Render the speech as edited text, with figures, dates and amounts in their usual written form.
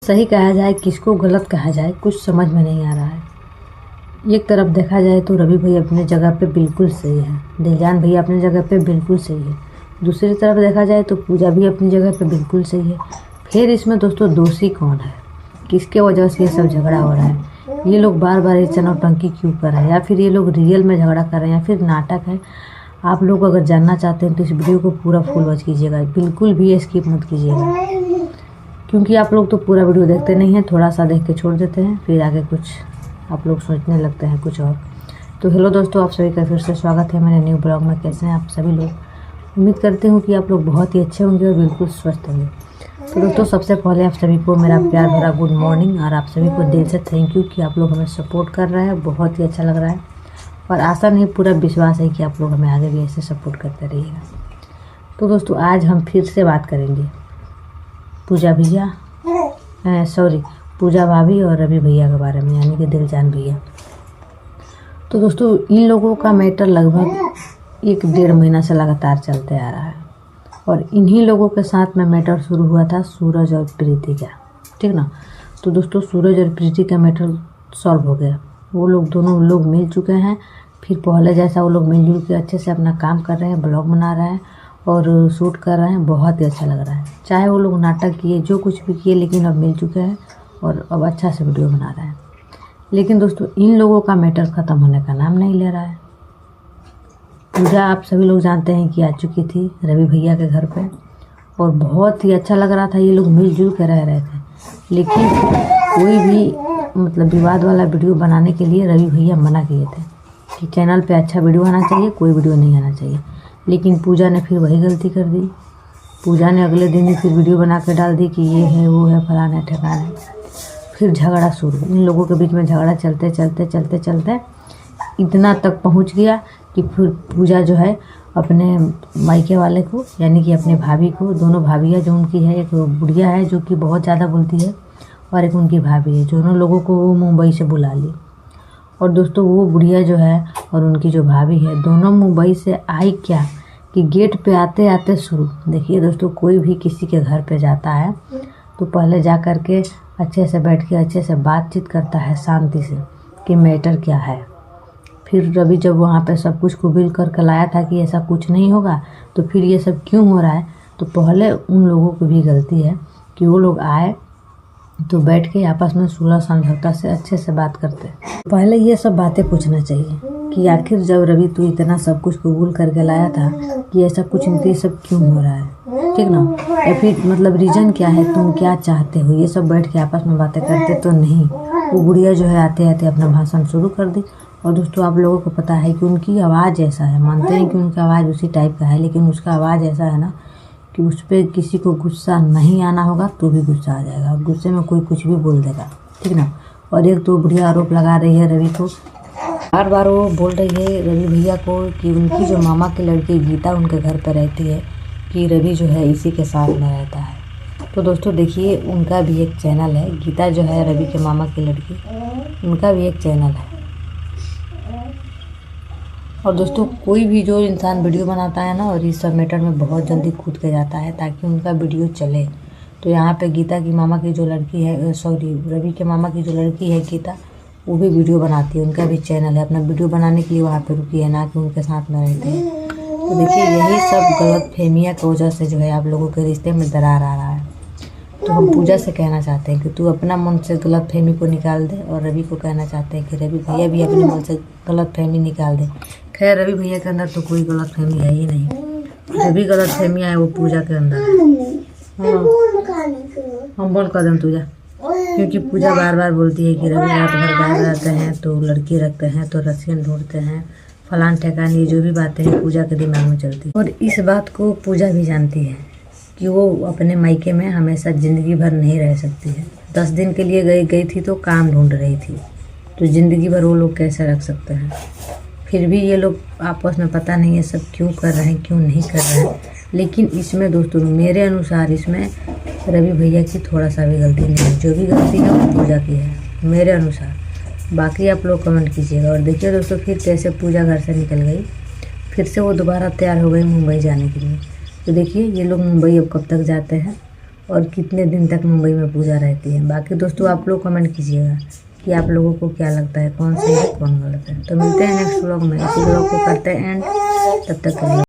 सही कहा जाए किसको गलत कहा जाए कुछ समझ में नहीं आ रहा है। एक तरफ देखा जाए तो रवि भैया अपने जगह पे बिल्कुल सही है, दिलजान भैया अपनी जगह पे बिल्कुल सही है। दूसरी तरफ देखा जाए तो पूजा भी अपनी जगह पे बिल्कुल सही है। फिर इसमें दोस्तों दोषी कौन है, किसके वजह से ये सब झगड़ा हो रहा है? ये लोग बार बार ये नौटंकी क्यों कर रहे हैं, या फिर ये लोग रियल में झगड़ा कर रहे हैं या फिर नाटक है? आप लोग अगर जानना चाहते हैं तो इस वीडियो को पूरा फुल वॉच कीजिएगा, बिल्कुल भी स्किप मत कीजिएगा, क्योंकि आप लोग तो पूरा वीडियो देखते नहीं हैं, थोड़ा सा देख के छोड़ देते हैं, फिर आगे कुछ आप लोग सोचने लगते हैं कुछ और। तो हेलो दोस्तों, आप सभी का फिर से स्वागत है मेरे न्यू ब्लॉग में। कैसे हैं आप सभी लोग? उम्मीद करती हूँ कि आप लोग बहुत ही अच्छे होंगे और बिल्कुल स्वस्थ होंगे। तो दोस्तों सबसे पहले आप सभी को मेरा प्यार भरा गुड मॉर्निंग, और आप सभी को दिल से थैंक यू कि आप लोग हमें सपोर्ट कर रहे हैं। बहुत ही अच्छा लग रहा है और आशा नहीं पूरा विश्वास है कि आप लोग हमें आगे भी ऐसे सपोर्ट करते रहिएगा। तो दोस्तों आज हम फिर से बात करेंगे पूजा भाभी और रवि भैया के बारे में, यानी कि दिलजान भैया। तो दोस्तों इन लोगों का मैटर लगभग 1-1.5 महीना से लगातार चलते आ रहा है, और इन्हीं लोगों के साथ में मैटर शुरू हुआ था सूरज और प्रीति का, ठीक ना। तो दोस्तों सूरज और प्रीति का मैटर सॉल्व हो गया, वो लोग दोनों लोग मिल चुके हैं। फिर पहले जैसा वो लोग मिलजुल के अच्छे से अपना काम कर रहे हैं, ब्लॉग बना रहे हैं और शूट कर रहे हैं। बहुत ही अच्छा लग रहा है, चाहे वो लोग नाटक किए जो कुछ भी किए, लेकिन अब मिल चुके हैं और अब अच्छा से वीडियो बना रहे हैं। लेकिन दोस्तों इन लोगों का मैटर ख़त्म होने का नाम नहीं ले रहा है। पूजा आप सभी लोग जानते हैं कि आ चुकी थी रवि भैया के घर पे, और बहुत ही अच्छा लग रहा था, ये लोग मिलजुल के रह रहे थे। लेकिन कोई भी मतलब विवाद वाला वीडियो बनाने के लिए रवि भैया मना किए थे कि चैनल पे अच्छा वीडियो आना चाहिए, कोई वीडियो नहीं आना चाहिए। लेकिन पूजा ने फिर वही गलती कर दी। पूजा ने अगले दिन ही फिर वीडियो बना के डाल दी कि ये है वो है फलाना ठिकाना। फिर झगड़ा शुरू, इन लोगों के बीच में झगड़ा चलते चलते चलते चलते इतना तक पहुंच गया कि फिर पूजा जो है अपने मायके वाले को, यानी कि अपने भाभी को, दोनों भाभियाँ जो उनकी है, एक बुढ़िया है जो कि बहुत ज़्यादा बोलती है और एक उनकी भाभी है, दोनों लोगों को वो मुंबई से बुला ली। और दोस्तों वो बुढ़िया जो है और उनकी जो भाभी है, दोनों मुंबई से आई क्या कि गेट पे आते आते शुरू। देखिए दोस्तों, कोई भी किसी के घर पे जाता है तो पहले जा कर के अच्छे से बैठ के अच्छे से बातचीत करता है शांति से कि मैटर क्या है। फिर रवि जब वहाँ पे सब कुछ कुबिल करके लाया था कि ऐसा कुछ नहीं होगा, तो फिर ये सब क्यों हो रहा है? तो पहले उन लोगों की भी गलती है कि वो लोग आए तो बैठ के आपस में सुलह समझौता से अच्छे से बात करते। पहले ये सब बातें पूछना चाहिए कि आखिर जब रवि तू इतना सब कुछ कबूल करके लाया था कि ऐसा कुछ नहीं, सब क्यों हो रहा है, ठीक ना? या फिर मतलब रीज़न क्या है, तुम क्या चाहते हो? ये सब बैठ के आपस में बातें करते तो नहीं। वो बुढ़िया जो है आते आते अपना भाषण शुरू कर दी। और दोस्तों आप लोगों को पता है कि उनकी आवाज़ ऐसा है, मानते हैं कि उनका आवाज़ उसी टाइप का है, लेकिन उसका आवाज़ ऐसा है ना कि उस पर किसी को गुस्सा नहीं आना होगा तो भी गुस्सा आ जाएगा, और गुस्से में कोई कुछ भी बोल देगा, ठीक ना। और एक तो बुढ़िया आरोप लगा रही है रवि को, बार बार वो बोल रही है रवि भैया को कि उनकी जो मामा की लड़की गीता उनके घर पर रहती है, कि रवि जो है इसी के साथ में रहता है। तो दोस्तों देखिए, उनका भी एक चैनल है, गीता जो है रवि के मामा की लड़की, उनका भी एक चैनल है। और दोस्तों कोई भी जो इंसान वीडियो बनाता है ना और इस सब मैटर में बहुत जल्दी कूद के जाता है ताकि उनका वीडियो चले। तो यहाँ पे गीता की मामा की जो लड़की है, रवि के मामा की जो लड़की है गीता, वो भी वीडियो बनाती है, उनका भी चैनल है। अपना वीडियो बनाने के लिए वहाँ पे रुकी है, ना कि उनके साथ में रहती है। तो देखिए यही सब गलत फहमियाँ की वजह से जो है आप लोगों के रिश्ते में दरार आ रहा है। तो हम पूजा से कहना चाहते हैं कि तू अपना मन से गलत फहमी को निकाल दे, और रवि को कहना चाहते हैं कि रवि भैया भी अपने मन से गलत फहमी निकाल दे। खैर रवि भैया के अंदर तो कोई गलत फहमी है ही नहीं, जो भी गलत फहमियाँ है वो पूजा के अंदर है। हम बोल कर दें पूजा, क्योंकि पूजा बार बार बोलती है कि रवि रात भर बाहर रहते हैं तो लड़की रखते हैं तो रसियन ढूंढते हैं, फलान ठेकान, ये जो भी बातें हैं पूजा के दिमाग में चलती है। और इस बात को पूजा भी जानती है कि वो अपने मायके में हमेशा ज़िंदगी भर नहीं रह सकती है। 10 दिन के लिए गई थी तो काम ढूंढ रही थी, तो ज़िंदगी भर वो लोग कैसे रख सकते हैं? फिर भी ये लोग आपस में पता नहीं है सब क्यों कर रहे हैं क्यों नहीं कर रहे हैं। लेकिन इसमें दोस्तों मेरे अनुसार इसमें रवि भैया की थोड़ा सा भी गलती नहीं है, जो भी गलती है वो पूजा की है मेरे अनुसार। बाकी आप लोग कमेंट कीजिएगा। और देखिए दोस्तों फिर कैसे पूजा घर से निकल गई, फिर से वो दोबारा तैयार हो गई मुंबई जाने के लिए। तो देखिए ये लोग मुंबई अब कब तक जाते हैं और कितने दिन तक मुंबई में पूजा रहती है। बाकी दोस्तों आप लोग कमेंट कीजिएगा कि आप लोगों को क्या लगता है, कौन सही है कौन गलत है। तो मिलते हैं नेक्स्ट व्लॉग में। इसी व्लॉग को करते हैं एंड, तब तक के लिए।